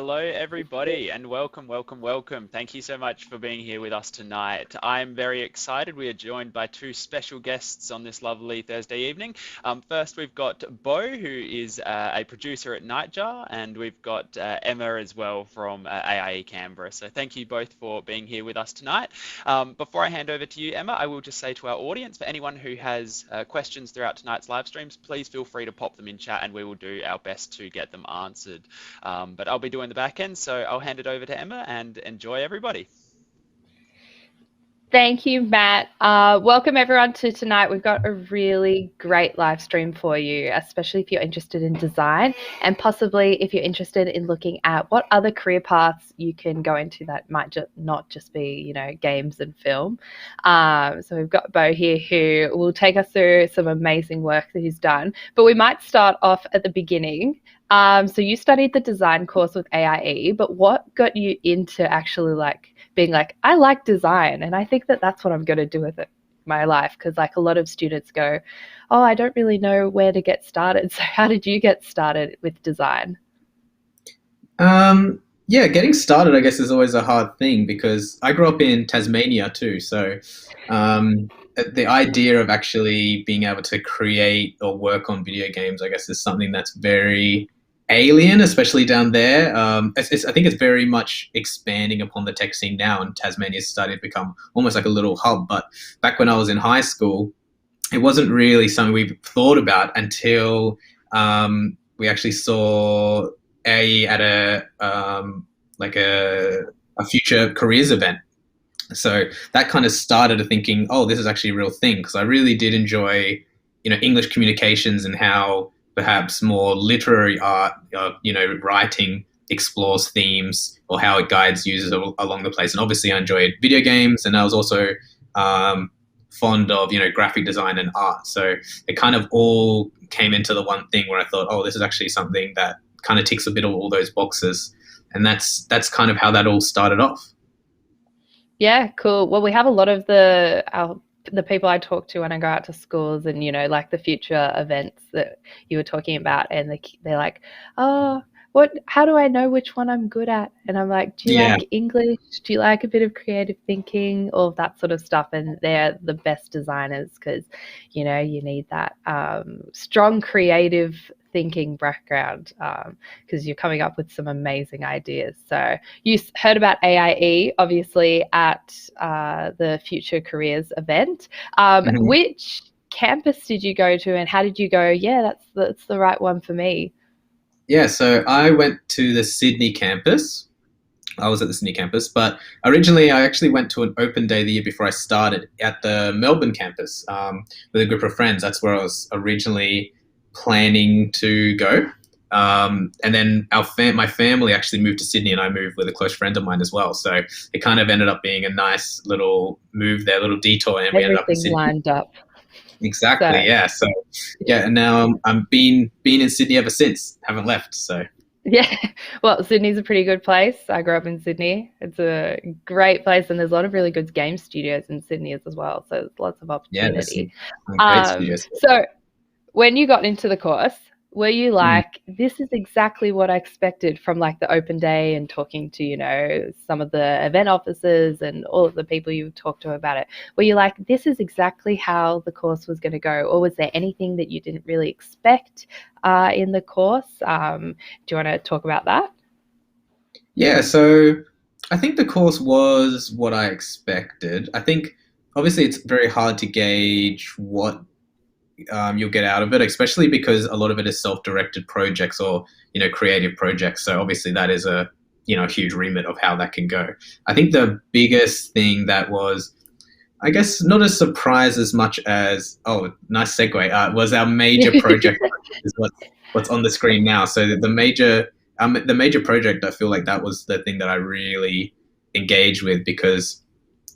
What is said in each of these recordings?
Hello, everybody, and welcome, welcome, welcome. Thank you so much for being here with us tonight. I'm very excited. We are joined by two special guests on this lovely Thursday evening. First, we've got Beau, who is a producer at Nightjar, and we've got Emma as well from AIE Canberra. So thank you both for being here with us tonight. Before I hand over to you, Emma, I will just say to our audience, for anyone who has questions throughout tonight's live streams, please feel free to pop them in chat, and we will do our best to get them answered. But I'll be doing the back end, so I'll hand it over to Emma and enjoy everybody. Thank you, Matt. Welcome everyone to tonight. We've got a really great live stream for you, especially if you're interested in design and possibly if you're interested in looking at what other career paths you can go into that might not just be, games and film. So we've got Beau here who will take us through some amazing work that he's done. But we might start off at the beginning. So you studied the design course with AIE, but what got you into actually being I like design and I think that that's what I'm going to do with it my life? Because a lot of students go, oh, I don't really know where to get started. So how did you get started with design? Yeah, getting started, I guess, is always a hard thing because I grew up in Tasmania too. So the idea of actually being able to create or work on video games, I guess, is something that's very alien, especially down there. I think it's very much expanding upon the tech scene now, and Tasmania's starting to become almost like a little hub. But back when I was in high school, it wasn't really something we thought about until we actually saw at a future careers event. So that kind of started thinking, oh, this is actually a real thing, because I really did enjoy, English communications and how perhaps more literary art, writing explores themes or how it guides users along the place. And obviously I enjoyed video games, and I was also fond of, graphic design and art. So it kind of all came into the one thing where I thought, oh, this is actually something that kind of ticks a bit of all those boxes. And that's kind of how that all started off. Yeah, cool. Well, we have a lot of the people I talk to when I go out to schools and, the future events that you were talking about, and they're like, oh, how do I know which one I'm good at? And I'm like, do you like English? Do you like a bit of creative thinking? All of that sort of stuff. And they're the best designers because, you need that strong creative thinking background because you're coming up with some amazing ideas. So you heard about AIE, obviously, at the Future Careers event. Which campus did you go to, and how did you go, yeah, that's the right one for me? Yeah, so I went to the Sydney campus. I was at the Sydney campus, but originally I actually went to an open day the year before I started at the Melbourne campus with a group of friends. That's where I was originally planning to go. And then my family actually moved to Sydney, and I moved with a close friend of mine as well. So it kind of ended up being a nice little move there, little detour, and we ended up in Sydney. Lined up. Exactly, yeah. So yeah, and now I'm been in Sydney ever since. Haven't left. So yeah, well, Sydney's a pretty good place. I grew up in Sydney. It's a great place, and there's a lot of really good game studios in Sydney as well. So there's lots of opportunity. Yeah, great studios. So when you got into the course, were you like, this is exactly what I expected from the open day and talking to, some of the event officers and all of the people you talked to about it? Were you like, this is exactly how the course was going to go? Or was there anything that you didn't really expect in the course? Do you want to talk about that? Yeah, so I think the course was what I expected. I think obviously it's very hard to gauge what you'll get out of it, especially because a lot of it is self-directed projects or creative projects. So obviously that is a huge remit of how that can go. I think the biggest thing that was, I guess, not a surprise as much as nice segue, was our major project, is what's on the screen now. So the major project, I feel like that was the thing that I really engaged with because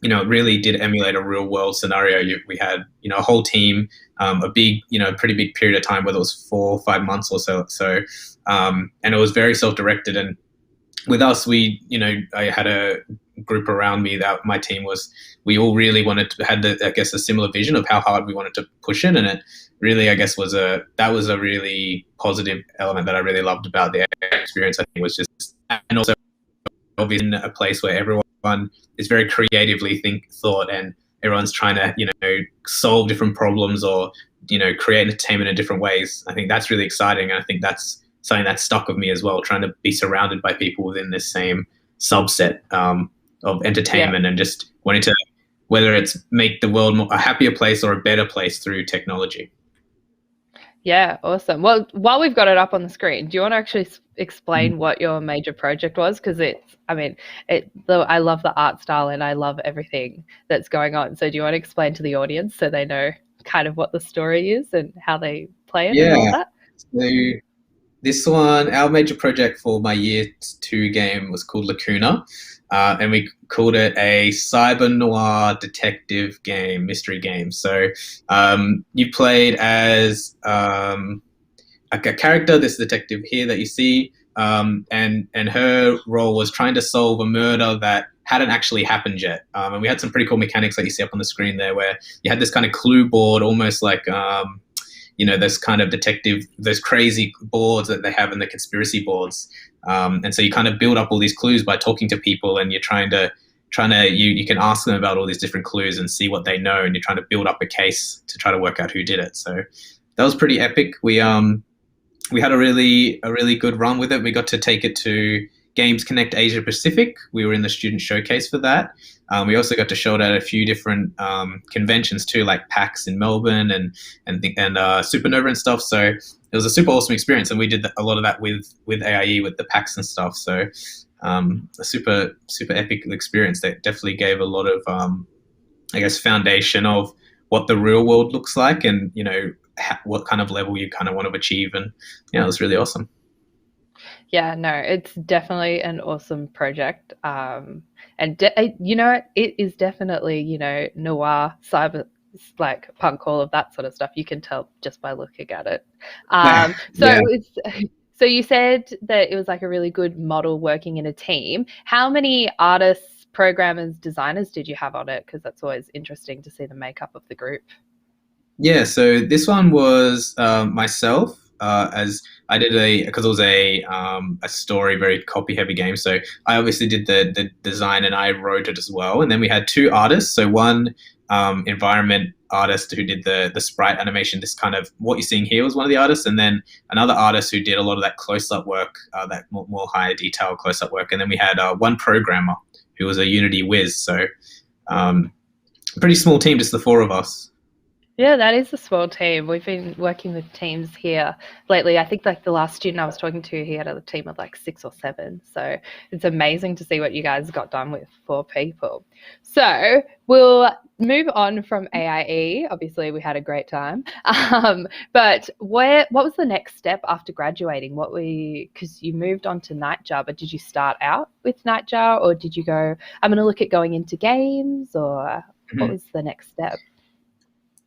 it really did emulate a real world scenario. We had, a whole team, a big, pretty big period of time, whether it was 4 or 5 months or so. And it was very self-directed. And with us, I had a group around me that my team we all really had a similar vision of how hard we wanted to push it. And it really, I guess, that was a really positive element that I really loved about the experience. I think was just and also obviously in a place where everyone is very creatively thought, and everyone's trying to solve different problems or create entertainment in different ways. I think that's really exciting, and I think that's something that stuck with me as well. Trying to be surrounded by people within this same subset of entertainment, and just wanting to, whether it's make the world a happier place or a better place through technology. Yeah, awesome. Well, while we've got it up on the screen, do you want to actually explain what your major project was? Because I love the art style and I love everything that's going on. So do you want to explain to the audience so they know kind of what the story is and how they play it and all that? So this one, our major project for my year 2 game was called Lacuna. And we called it a cyber noir detective game, mystery game. So you played as a character, this detective here that you see, and her role was trying to solve a murder that hadn't actually happened yet. And we had some pretty cool mechanics that you see up on the screen there, where you had this kind of clue board, almost like those kind of those crazy boards that they have in the conspiracy boards. And so you kind of build up all these clues by talking to people, and you're you can ask them about all these different clues and see what they know, and you're trying to build up a case to try to work out who did it. So that was pretty epic. We had a really good run with it. We got to take it to Games Connect Asia Pacific. We were in the student showcase for that. We also got to show it at a few different conventions too, like PAX in Melbourne and Supernova and stuff. So it was a super awesome experience, and we did a lot of that with AIE with the PAX and stuff. So a super epic experience that definitely gave a lot of foundation of what the real world looks like, and what kind of level you kind of want to achieve, and it was really awesome. Yeah, no, it's definitely an awesome project. It is definitely, noir, cyber, like punk, all of that sort of stuff. You can tell just by looking at it. So you said that it was like a really good model working in a team. How many artists, programmers, designers did you have on it? Because that's always interesting to see the makeup of the group. Yeah, so this one was myself. As I did because it was a story, very copy heavy game. So I obviously did the design and I wrote it as well. And then we had 2 artists. So one environment artist who did the sprite animation. This kind of what you're seeing here was one of the artists, and then another artist who did a lot of that close-up work, that more higher detail close-up work. And then we had one programmer who was a Unity whiz. So pretty small team, just the 4 of us. Yeah, that is a small team. We've been working with teams here lately. I think like the last student I was talking to, he had a team of like 6 or 7. So it's amazing to see what you guys got done with 4 people. So we'll move on from AIE. Obviously, we had a great time. But what was the next step after graduating? Because you moved on to Nightjar, but did you start out with Nightjar, or did you go, I'm going to look at going into games, or what was the next step?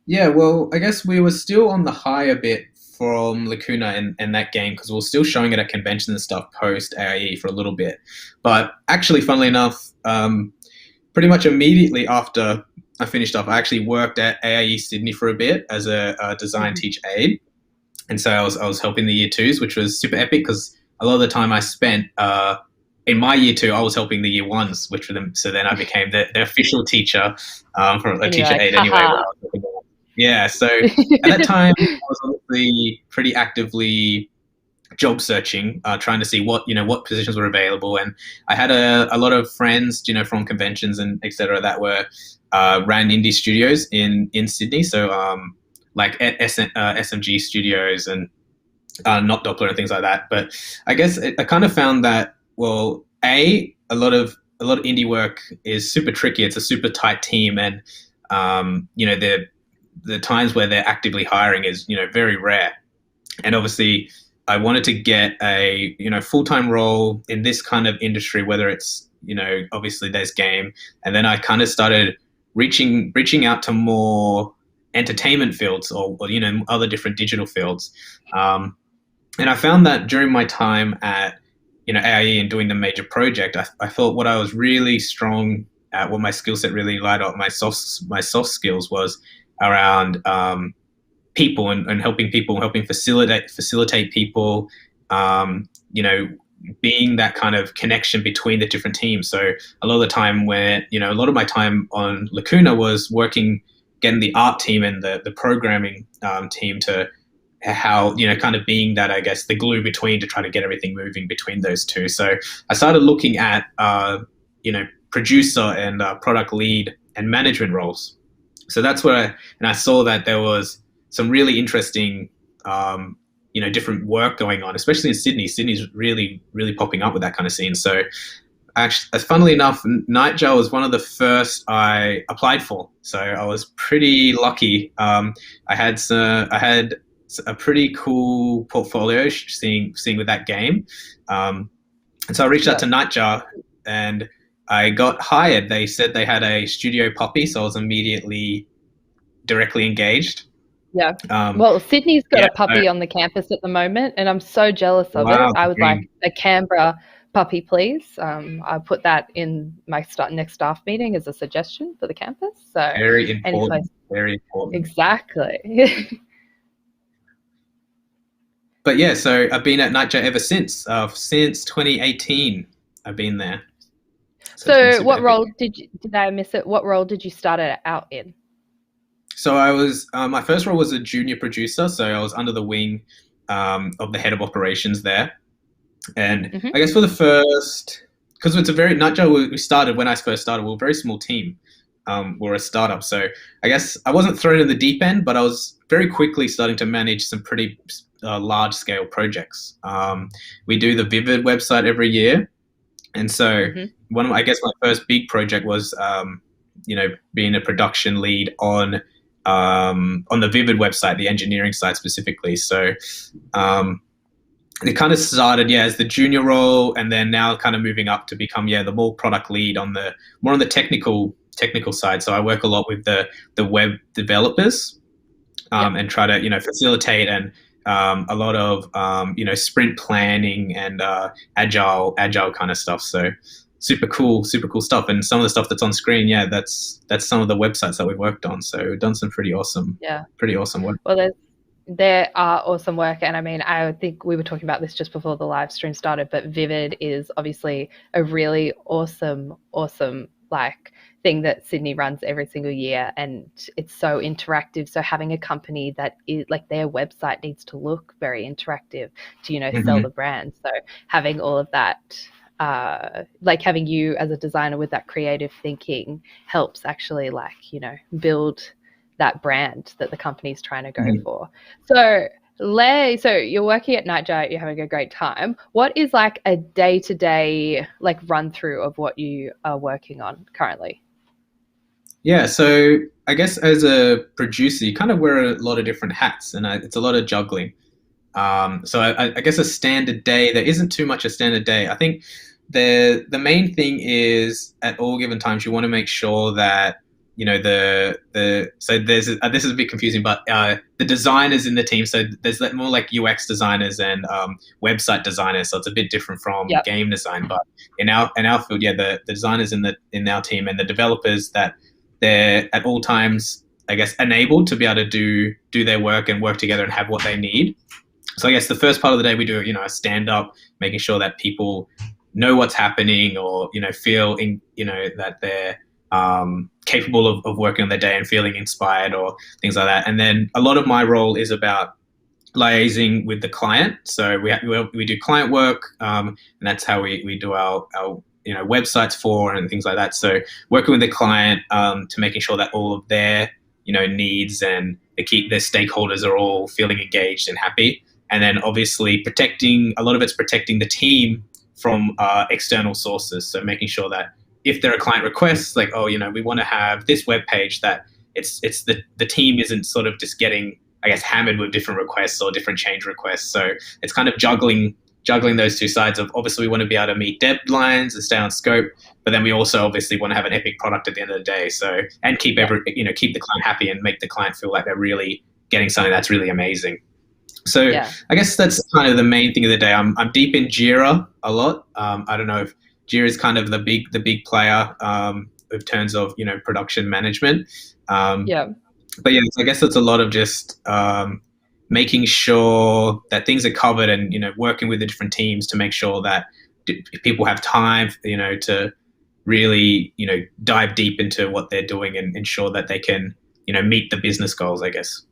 Yeah, well, I guess we were still on the high a bit from Lacuna and that game, because we were still showing it at conventions and stuff post AIE for a little bit. But actually, funnily enough, pretty much immediately after I finished up, I actually worked at AIE Sydney for a bit as a design teach aide. And so I was helping the year 2s, which was super epic, because a lot of the time I spent in my year 2, I was helping the year 1s, which for them. So then I became the official teacher for a teacher aide anyway. Yeah, so at that time, I was obviously pretty actively job searching, trying to see what positions were available, and I had a lot of friends, from conventions and etc. that were ran indie studios in Sydney, so like SMG studios and Not Doppler and things like that. But I guess I kind of found that, well, a lot of indie work is super tricky. It's a super tight team, and the times where they're actively hiring is, very rare. And obviously I wanted to get a, full-time role in this kind of industry, whether it's, obviously there's game. And then I kind of started reaching out to more entertainment fields or other different digital fields. And I found that during my time at, AIE and doing the major project, I felt what I was really strong at, what my skill set really lied on, my soft skills was around people and helping people, helping facilitate people, being that kind of connection between the different teams. So a lot of the time a lot of my time on Lacuna was working, getting the art team and the programming team to how, kind of being that, I guess, the glue between to try to get everything moving between those two. So I started looking at, producer and product lead and management roles. So that's where I saw that there was some really interesting, different work going on, especially in Sydney. Sydney's really, really popping up with that kind of scene. So actually, funnily enough, Nightjar was one of the first I applied for. So I was pretty lucky. I had a pretty cool portfolio seeing with that game. And so I reached out to Nightjar and I got hired. They said they had a studio puppy, so I was immediately directly engaged. Yeah. Well, Sydney's got a puppy on the campus at the moment, and I'm so jealous of it. I would like a Canberra puppy, please. I put that in my next staff meeting as a suggestion for the campus. So very important. Very important. Exactly. But yeah, so I've been at Nightjar ever since 2018. I've been there. So what role did I miss it? What role did you start out in? So I was, my first role was a junior producer. So I was under the wing of the head of operations there. And I guess for the first, because it's Nightjar, we started, when I first started, we were a very small team. We're a startup. So I guess I wasn't thrown in the deep end, but I was very quickly starting to manage some pretty large scale projects. We do the Vivid website every year. And so I guess my first big project was, being a production lead on the Vivid website, the engineering side specifically. So it kind of started, as the junior role, and then now kind of moving up to become, the more product lead more on the technical side. So I work a lot with the web developers and try to, facilitate and a lot of, sprint planning and agile kind of stuff. So super cool stuff. And some of the stuff that's on screen, that's some of the websites that we've worked on. So we've done some pretty awesome work. Well, there are awesome work. And I mean, I think we were talking about this just before the live stream started, but Vivid is obviously a really awesome thing that Sydney runs every single year, and it's so interactive. So having a company that is like, their website needs to look very interactive to sell the brand. So having all of that, having you as a designer with that creative thinking helps actually build that brand that the company's trying to go for. So you're working at Nightjar, you're having a great time. What is a day-to-day run through of what you are working on currently? Yeah, so I guess as a producer, you kind of wear a lot of different hats, and it's a lot of juggling. So I guess a standard day, there isn't too much a standard day. I think the main thing is at all given times, you want to make sure that so this is a bit confusing, but the designers in the team, so there's more like UX designers and website designers, so it's a bit different from game design. But in our field, the designers in our team and the developers, that they're at all times, I guess, enabled to be able to do their work and work together and have what they need. So I guess the first part of the day we do a stand up, making sure that people know what's happening, or feel that they're capable of working on their day and feeling inspired or things like that. And then a lot of my role is about liaising with the client. So we do client work, and that's how we do our websites for and things like that. So working with the client to making sure that all of their needs and their stakeholders are all feeling engaged and happy. And then obviously a lot of it's protecting the team from external sources. So making sure that if there are client requests, we want to have this web page, that it's the team isn't sort of just getting, I guess, hammered with different requests or different change requests. So it's kind of juggling those two sides of, obviously we want to be able to meet deadlines and stay on scope, but then we also obviously want to have an epic product at the end of the day. So, and keep the client happy and make the client feel like they're really getting something that's really amazing. So I guess that's kind of the main thing of the day. I'm deep in Jira a lot. I don't know if Jira is kind of the big player in terms of production management. But I guess it's a lot of just making sure that things are covered, and working with the different teams to make sure that people have time, to really dive deep into what they're doing and ensure that they can meet the business goals, I guess.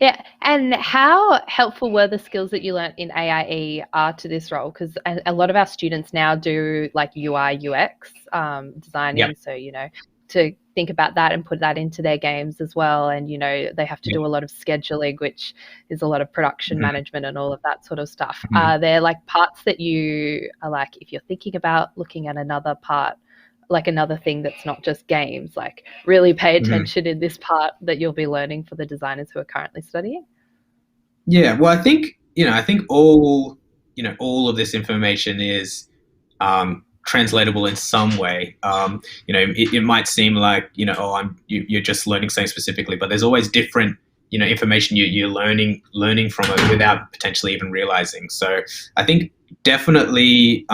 Yeah, and how helpful were the skills that you learnt in AIE are to this role? Because a lot of our students now do like UI UX designing, Yep. so to think about that and put that into their games as well, and they have to do a lot of scheduling, which is a lot of production management and all of that sort of stuff. Are there like parts that you are like, if you're thinking about looking at another part, like another thing that's not just games, like really pay attention in this part that you'll be learning for the designers who are currently studying? Yeah, well, I think all of this information is translatable in some way. It might seem like you're just learning something specifically, but there's always different information you're learning from it without potentially even realizing. So I think definitely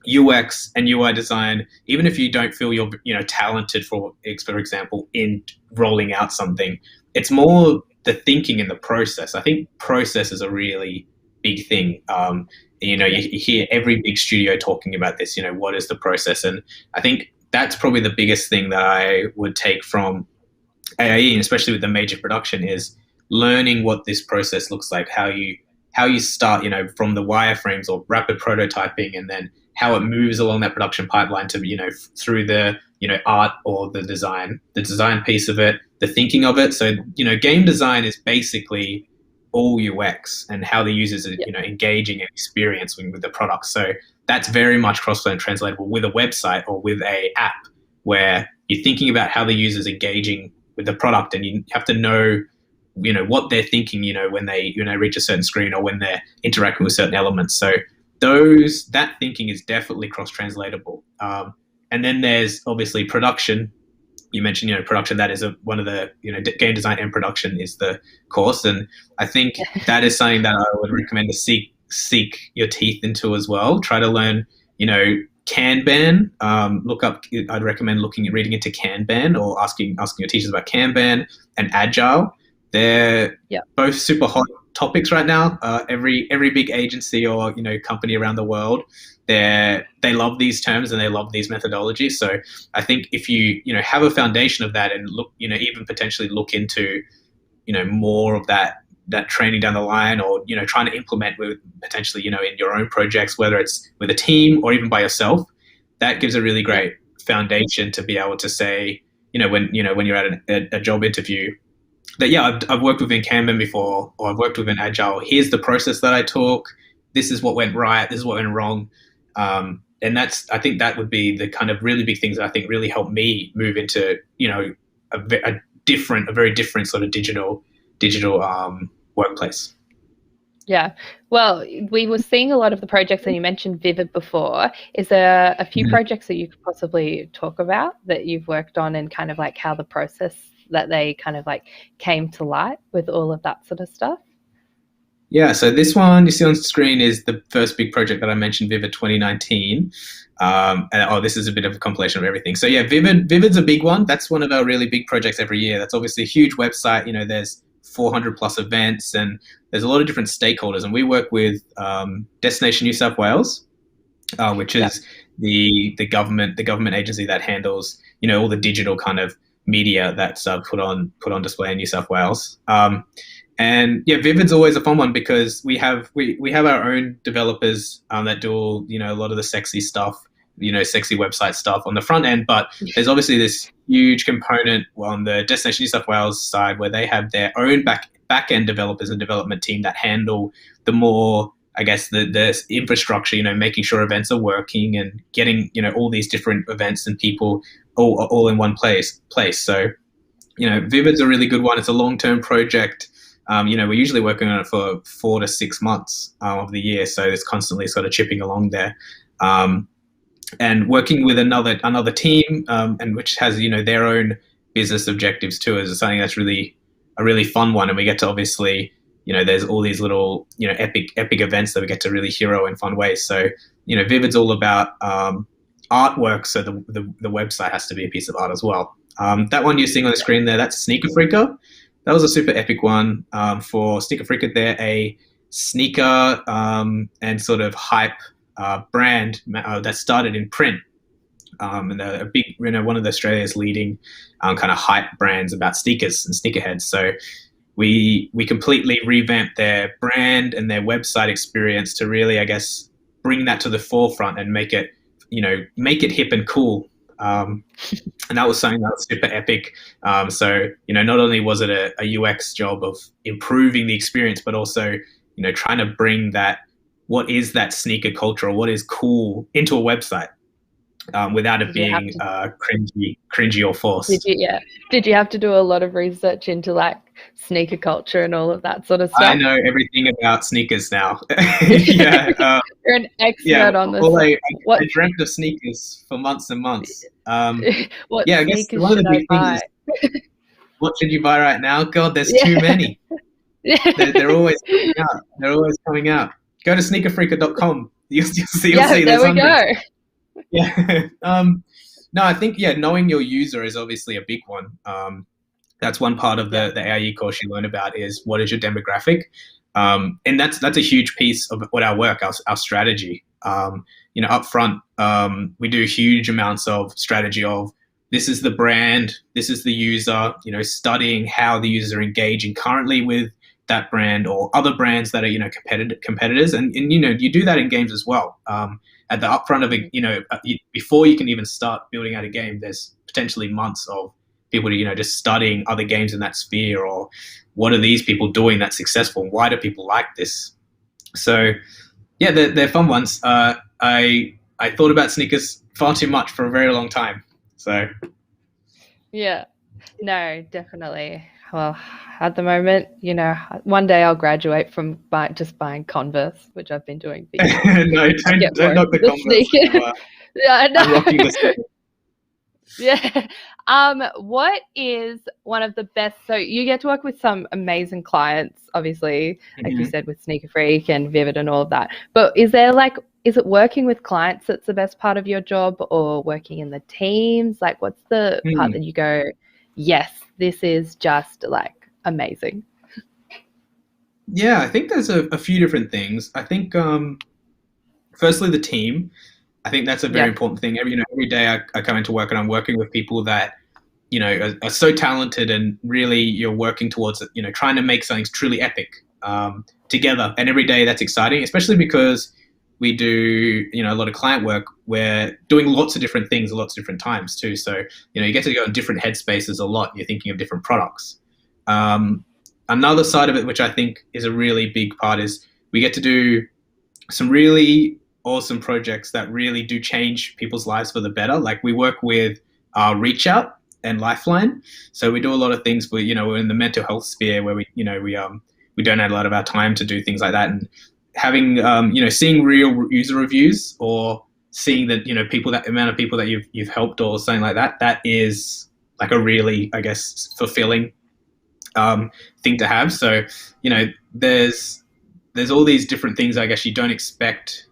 UX and UI design, even if you don't feel you're talented for example in rolling out something, it's more the thinking and the process. I think process is a really big thing. You hear every big studio talking about this. What is the process? And I think that's probably the biggest thing that I would take from AIE, and especially with the major production, is learning what this process looks like. How you start, from the wireframes or rapid prototyping, and then how it moves along that production pipeline to, through the, art or the design piece of it, the thinking of it. So, game design is basically all UX and how the users are, engaging and experiencing with the product. So that's very much cross-flow and translatable with a website or with a app, where you're thinking about how the user's engaging with the product, and you have to know what they're thinking, when they reach a certain screen or when they're interacting with certain elements. So that thinking is definitely cross-translatable. And then there's obviously production. You mentioned production. That is one of the game design and production is the course, and I think that is something that I would recommend to seek your teeth into as well. Try to learn Kanban. I'd recommend reading into Kanban, or asking your teachers about Kanban and Agile. They're both super hot topics right now. Every big agency or company around the world, they love these terms and they love these methodologies. So I think if you have a foundation of that, and look even potentially look into more of that training down the line, or trying to implement with potentially in your own projects, whether it's with a team or even by yourself, that gives a really great foundation to be able to say when you're at a job interview, that I've worked within Kanban before, or I've worked within Agile. Here's the process that I took. This is what went right. This is what went wrong. And I think that would be the kind of really big things that I think really helped me move into a very different sort of digital workplace. Yeah. Well, we were seeing a lot of the projects, and you mentioned Vivid before. Is there a few projects that you could possibly talk about that you've worked on, and kind of like how the process that they kind of like came to light with all of that sort of stuff? Yeah, so this one you see on screen is the first big project that I mentioned, Vivid 2019. This is a bit of a compilation of everything. So yeah, Vivid's a big one. That's one of our really big projects every year. That's obviously a huge website. There's 400 plus events, and there's a lot of different stakeholders. And we work with Destination New South Wales, which is the government agency that handles all the digital kind of media that's put on display in New South Wales. And yeah, Vivid's always a fun one, because we have our own developers that do all, a lot of the sexy stuff, sexy website stuff on the front end. But there's obviously this huge component on the Destination New South Wales side, where they have their own back end developers and development team that handle the more, I guess, the infrastructure, making sure events are working and getting, all these different events and people all in one place. So, Vivid's a really good one. It's a long-term project. We're usually working on it for 4 to 6 months of the year, so it's constantly sort of chipping along there, and working with another team, and which has their own business objectives too, is something that's a really fun one. And we get to obviously there's all these little epic events that we get to really hero in fun ways. So Vivid's all about artwork, so the website has to be a piece of art as well. That one you're seeing on the screen there, that's Sneaker Freaker. that was a super epic one for Sneaker Freak. They're a sneaker and sort of hype brand that started in print. And a big, one of Australia's leading kind of hype brands about sneakers and sneakerheads. So we completely revamped their brand and their website experience to really, I guess, bring that to the forefront and make it hip and cool. And that was something that was super epic. So, not only was it a UX job of improving the experience, but also, trying to bring what is that sneaker culture or what is cool into a website without it being cringy or forced. Did you have to do a lot of research into like sneaker culture and all of that sort of stuff? I know everything about sneakers now. Yeah, you're an expert on this. I dreamt of sneakers for months and months. What I guess one of the big things is, what should you buy right now? God, there's too many. They're always coming out. They're always coming out. Go to sneakerfreaker.com. You'll see. There we go. Yeah. No, I think knowing your user is obviously a big one. That's one part of the AIE course you learn about is what is your demographic, and that's a huge piece of what our work, our strategy. Up front, we do huge amounts of strategy of this is the brand, this is the user. Studying how the user are engaging currently with that brand or other brands that are competitors, and you do that in games as well. At the upfront of it, before you can even start building out a game, there's potentially months of people just studying other games in that sphere, or what are these people doing that's successful? Why do people like this? So they're fun ones. I thought about sneakers far too much for a very long time. So no, definitely. Well, at the moment, one day I'll graduate from just buying Converse, which I've been doing for years. No, don't knock the Converse. I know. I'm rocking the sneakers. Yeah. What is one of the best? So you get to work with some amazing clients, obviously, like you said, with Sneaker Freak and Vivid and all of that. But is it working with clients that's the best part of your job, or working in the teams? Like, what's the part that you go, yes, this is just like amazing? Yeah, I think there's a few different things. I think, firstly, the team. I think that's a very important thing. Every day I come into work and I'm working with people that, are so talented, and really you're working towards, trying to make something truly epic together. And every day that's exciting, especially because we do, a lot of client work. We're doing lots of different things at lots of different times too. So, you get to go in different headspaces a lot. You're thinking of different products. Another side of it, which I think is a really big part, is we get to do some really awesome projects that really do change people's lives for the better. Like, we work with Reach Out and Lifeline. So we do a lot of things for, we're in the mental health sphere where we donate a lot of our time to do things like that. And having, seeing real user reviews, or seeing that, that amount of people that you've helped or something like that, that is like a really, I guess, fulfilling thing to have. So, there's all these different things, I guess, you don't expect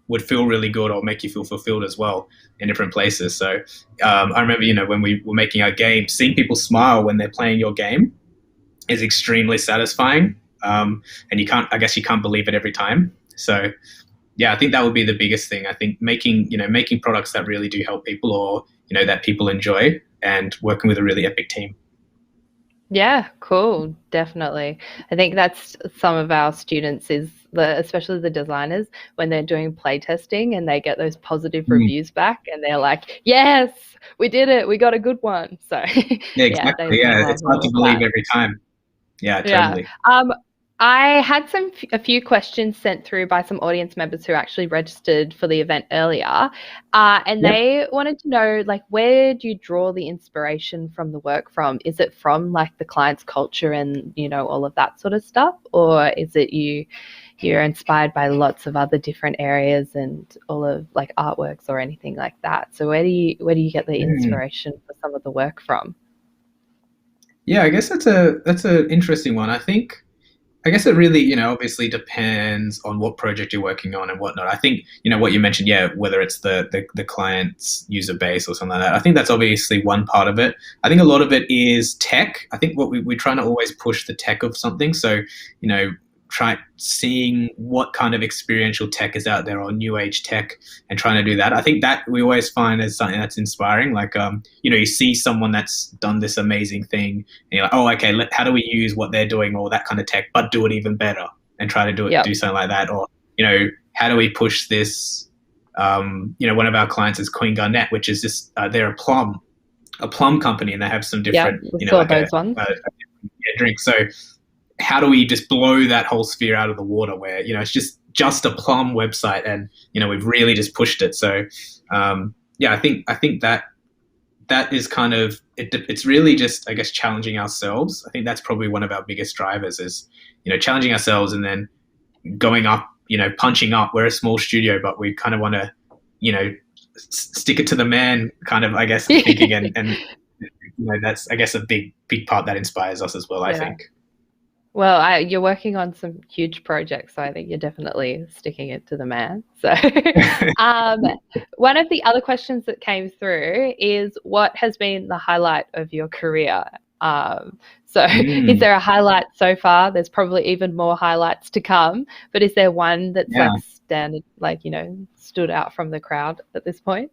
would feel really good or make you feel fulfilled as well in different places. So I remember, when we were making our game, seeing people smile when they're playing your game is extremely satisfying. And you can't believe it every time. So I think that would be the biggest thing. I think making products that really do help people, or, that people enjoy, and working with a really epic team. Yeah, cool. Definitely. I think that's some of our students especially the designers, when they're doing play testing and they get those positive reviews back, and they're like, yes, we did it. We got a good one. So yeah, exactly. It's hard to believe every time. Yeah, totally. I had a few questions sent through by some audience members who actually registered for the event earlier, and they wanted to know, like, where do you draw the inspiration from the work from? Is it from like the client's culture and all of that sort of stuff, or is it you're inspired by lots of other different areas and all of like artworks or anything like that? So where do you get the inspiration for some of the work from? Yeah, I guess that's an interesting one. I think I guess it really, obviously depends on what project you're working on and whatnot. I think, what you mentioned, yeah, whether it's the client's user base or something like that. I think that's obviously one part of it. I think a lot of it is tech. I think what we're trying to always push the tech of something. So, try seeing what kind of experiential tech is out there or new age tech and trying to do that. I think that we always find as something that's inspiring. Like, you see someone that's done this amazing thing and you're like, oh, okay, how do we use what they're doing or that kind of tech, but do it even better and try to do something like that. Or, how do we push this? One of our clients is Queen Garnett, which is just, they're a plum company and they have some different, drink. So, how do we just blow that whole sphere out of the water where, it's just a plum website and, we've really just pushed it. So, I think that is kind of, it's really just, I guess, challenging ourselves. I think that's probably one of our biggest drivers is, challenging ourselves and then going up, punching up. We're a small studio, but we kind of want to, stick it to the man kind of, I guess, thinking and that's, I guess, a big part that inspires us as well, I think. Well, you're working on some huge projects, so I think you're definitely sticking it to the man. So one of the other questions that came through is what has been the highlight of your career? Is there a highlight so far? There's probably even more highlights to come, but is there one that's stood out from the crowd at this point?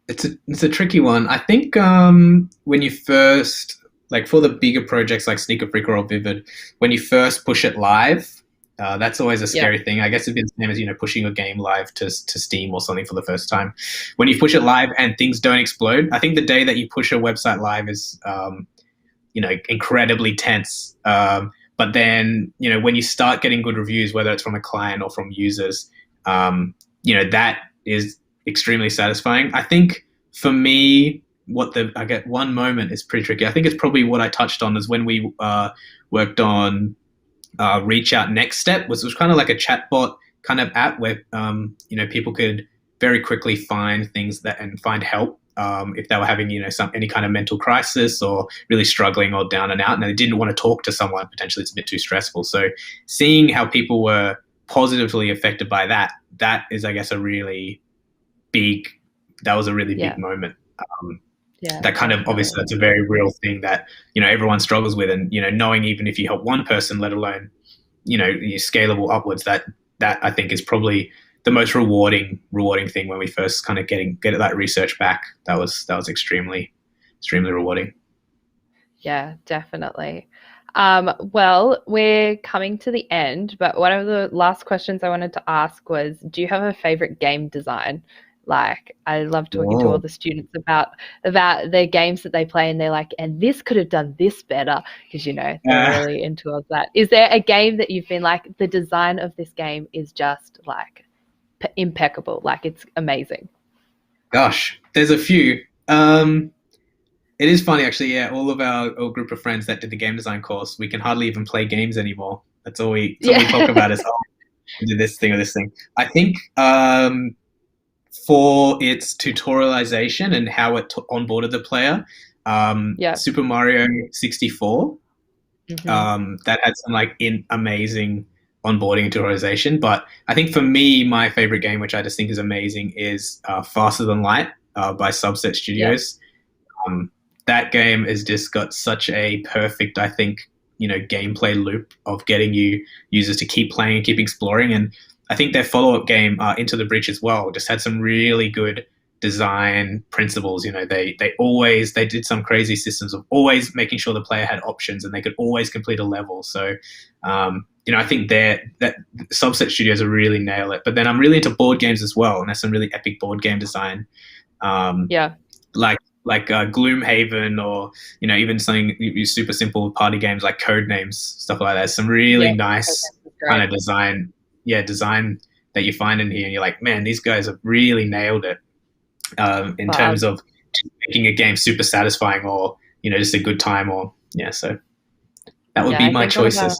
It's a tricky one. I think when you first, like for the bigger projects like Sneaker Freaker or Vivid, when you first push it live, that's always a scary thing. I guess it'd be the same as, pushing a game live to Steam or something for the first time. When you push it live and things don't explode, I think the day that you push a website live is, incredibly tense. But then, when you start getting good reviews, whether it's from a client or from users, that is extremely satisfying. I think for me, I get one moment is pretty tricky. I think it's probably what I touched on is when we worked on Reach Out Next Step, which was kind of like a chatbot kind of app where people could very quickly find things and find help if they were having any kind of mental crisis or really struggling or down and out, and they didn't want to talk to someone. Potentially, it's a bit too stressful. So seeing how people were positively affected by that is, I guess, a really big moment. That kind of, obviously that's a very real thing that, everyone struggles with, and, knowing even if you help one person, let alone, scalable upwards, that I think is probably the most rewarding thing when we first kind of get that research back. That was extremely, extremely rewarding. Yeah, definitely. Well, we're coming to the end, but one of the last questions I wanted to ask was, do you have a favorite game design? Like, I love talking to all the students about their games that they play, and they're like, and this could have done this better, because they're really into all that. Is there a game that you've been like, the design of this game is just like impeccable, like it's amazing? Gosh, there's a few. It is funny actually. Yeah, all of our group of friends that did the game design course, we can hardly even play games anymore. That's all we talk about is, do this thing or this thing. I think for its tutorialization and how it onboarded the player, Super Mario 64, that had some amazing onboarding and tutorialization. But I think for me, my favorite game, which I just think is amazing, is Faster Than Light by Subset Studios. That game has just got such a perfect, I think, gameplay loop of getting users to keep playing and keep exploring. And I think their follow-up game, Into the Breach as well, just had some really good design principles. They did some crazy systems of always making sure the player had options and they could always complete a level. So, I think that Subset Studios really nail it. But then I'm really into board games as well, and there's some really epic board game design. Like Gloomhaven, or even something super simple party games like Codenames, stuff like that. Some really nice kind of design that you find in here, and you're like, man, these guys have really nailed it in terms of making a game super satisfying, or just a good time, or so that would be my choices.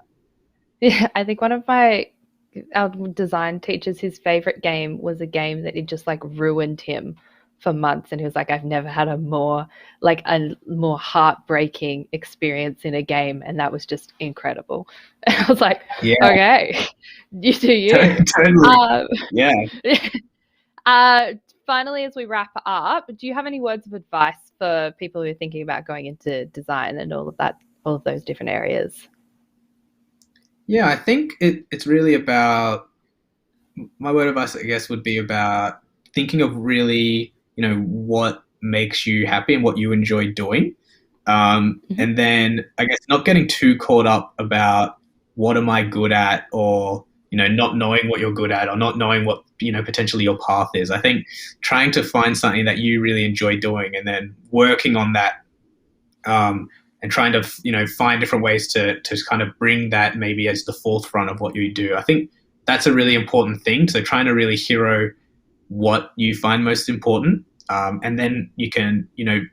I think one of our design teachers, his favorite game was a game that it just ruined him for months, and he was like, I've never had a more heartbreaking experience in a game, and that was just incredible. And I was like, Yeah, okay, you do you. totally. Yeah. Finally, as we wrap up, do you have any words of advice for people who are thinking about going into design and all of those different areas? Yeah, I think it's really about, my word of advice, I guess, would be about thinking of really, what makes you happy and what you enjoy doing. And then I guess not getting too caught up about what am I good at, or, not knowing what you're good at, or not knowing what, potentially your path is. I think trying to find something that you really enjoy doing and then working on that, and trying to, find different ways to kind of bring that maybe as the forefront of what you do. I think that's a really important thing. So trying to really hero what you find most important. And then you can,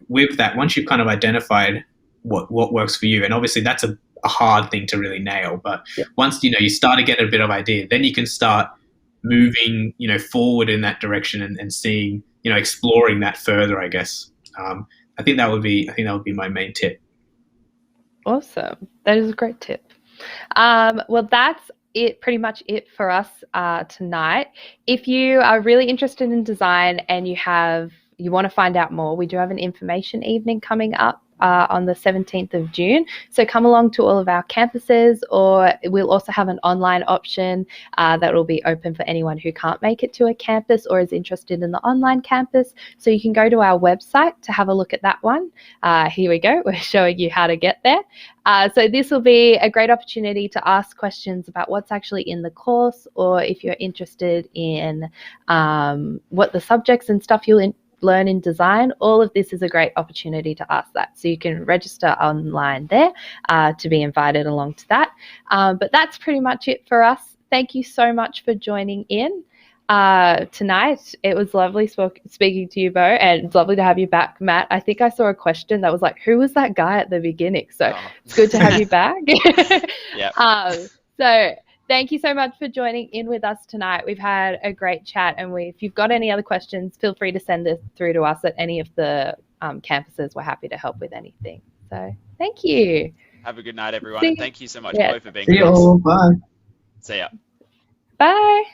with that, once you've kind of identified what works for you, and obviously that's a hard thing to really nail, but once, you start to get a bit of idea, then you can start moving, forward in that direction and seeing, exploring that further, I guess. I think that would be my main tip. Awesome. That is a great tip. Well, that's pretty much it for us tonight. If you are really interested in design and you want to find out more, we do have an information evening coming up on the 17th of June. So come along to all of our campuses, or we'll also have an online option that will be open for anyone who can't make it to a campus or is interested in the online campus. So you can go to our website to have a look at that one. Here we go. We're showing you how to get there. So this will be a great opportunity to ask questions about what's actually in the course, or if you're interested in what the subjects and stuff you'll learn in design. All of this is a great opportunity to ask that. So you can register online there to be invited along to that. But that's pretty much it for us. Thank you so much for joining in tonight. It was lovely speaking to you, Beau, and it's lovely to have you back, Matt. I think I saw a question that was like, who was that guy at the beginning? So it's good to have you back. So thank you so much for joining in with us tonight. We've had a great chat, and if you've got any other questions, feel free to send this through to us at any of the campuses. We're happy to help with anything. So thank you. Have a good night, everyone. And thank you so much, Beau, for being with us. See you all. Bye. See ya. Bye.